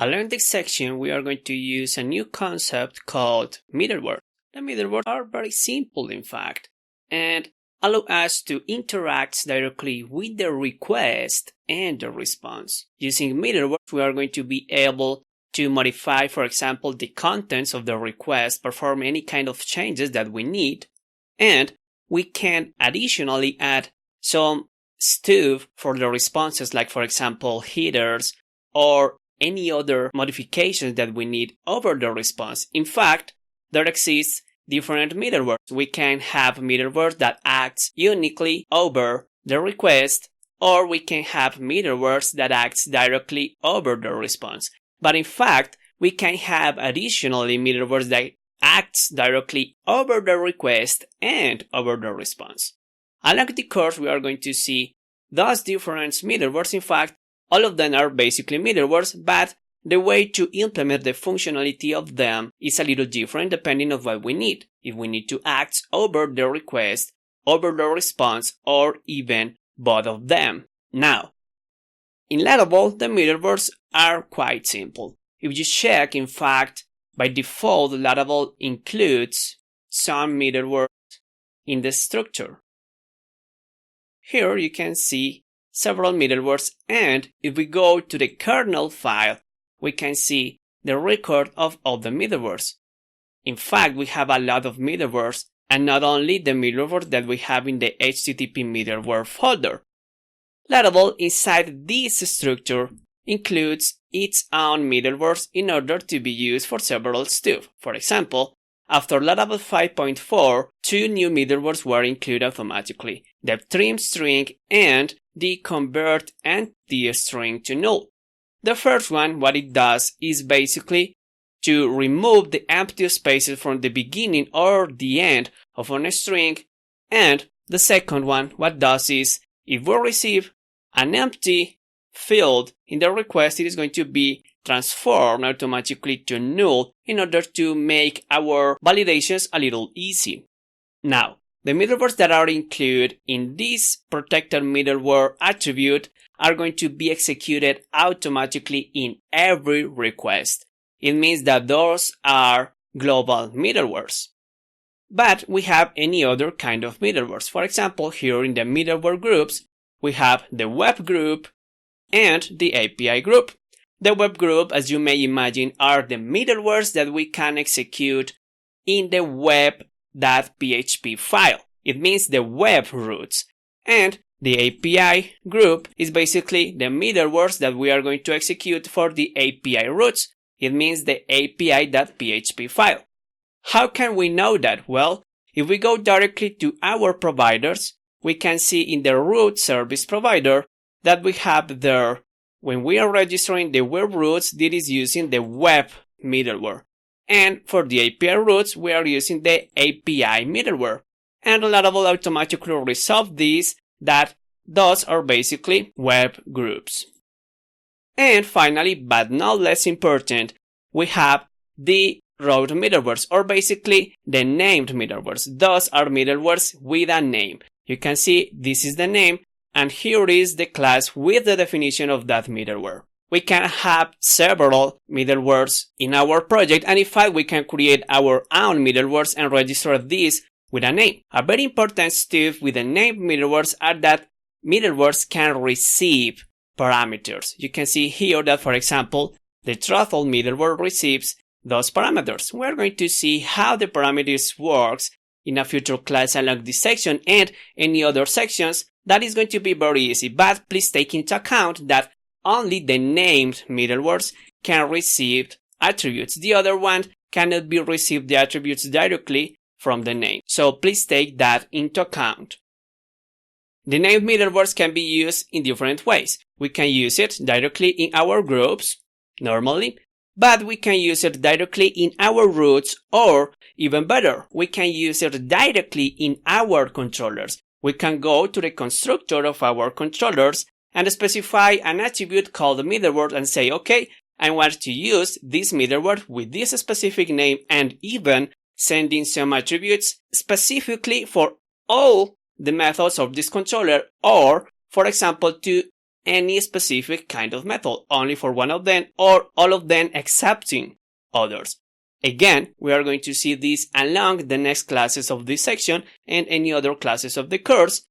Along this section, we are going to use a new concept called middleware. The middleware are very simple, in fact, and allow us to interact directly with the request and the response. Using middleware, we are going to be able to modify, for example, the contents of the request, perform any kind of changes that we need, and we can additionally add some stuff for the responses, like for example, headers or any other modifications that we need over the response. In fact, there exists different middleware. We can have middleware that acts uniquely over the request, or we can have middleware that acts directly over the response. But in fact, we can have additionally middleware that acts directly over the request and over the response. Along the course, we are going to see those different middlewares. In fact, all of them are basically middlewares, but the way to implement the functionality of them is a little different depending on what we need. If we need to act over the request, over the response, or even both of them. Now, in Laravel, the middlewares are quite simple. If you check, in fact, by default, Laravel includes some middleware in the structure. Here you can see several middlewares, and if we go to the kernel file, we can see the record of all the middlewares. In fact, we have a lot of middlewares, and not only the middleware that we have in the HTTP middleware folder. Laravel inside this structure includes its own middlewares in order to be used for several stuff. For example, after Laravel 5.4, two new middlewares were included automatically: the trim string and the convert empty string to null. The first one, what it does is basically to remove the empty spaces from the beginning or the end of a string, and the second one, what it does is, if we receive an empty field in the request, it is going to be transformed automatically to null in order to make our validations a little easy. Now, the middlewares that are included in this protected middleware attribute are going to be executed automatically in every request. It means that those are global middlewares. But we have any other kind of middlewares. For example, here in the middleware groups, we have the web group and the API group. The web group, as you may imagine, are the middlewares that we can execute in the web.php file. It means the web routes. And the API group is basically the middlewares that we are going to execute for the API routes. It means the API.php file. How can we know that? Well, if we go directly to our providers, we can see in the root service provider that we have there, when we are registering the web routes, this is using the web middleware. And for the API routes, we are using the API middleware. And Laravel automatically resolve this, that those are basically web groups. And finally, but not less important, we have the route middlewares, or basically the named middlewares. Those are middlewares with a name. You can see this is the name, and here is the class with the definition of that middleware. We can have several middlewares in our project, and in fact we can create our own middlewares and register these with a name. A very important step with the named middlewares are that middlewares can receive parameters. You can see here that, for example, the Truffle middleware receives those parameters. We're going to see how the parameters works in a future class along this section and any other sections. That is going to be very easy, but please take into account that only the named middlewares can receive attributes. The other one cannot be received the attributes directly from the name. So please take that into account. The named middlewares can be used in different ways. We can use it directly in our groups, normally, but we can use it directly in our routes, or even better, we can use it directly in our controllers. We can go to the constructor of our controllers and specify an attribute called middleware and say, okay, I want to use this middleware with this specific name, and even sending some attributes specifically for all the methods of this controller, or, for example, to any specific kind of method, only for one of them or all of them excepting others. Again, we are going to see this along the next classes of this section and any other classes of the course.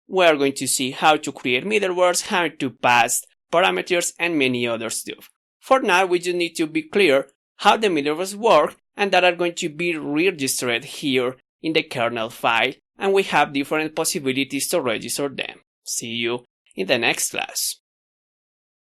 We are going to see how to create middlewares, how to pass parameters, and many other stuff. For now, we just need to be clear how the middlewares work and that are going to be registered here in the kernel file, and we have different possibilities to register them. See you in the next class.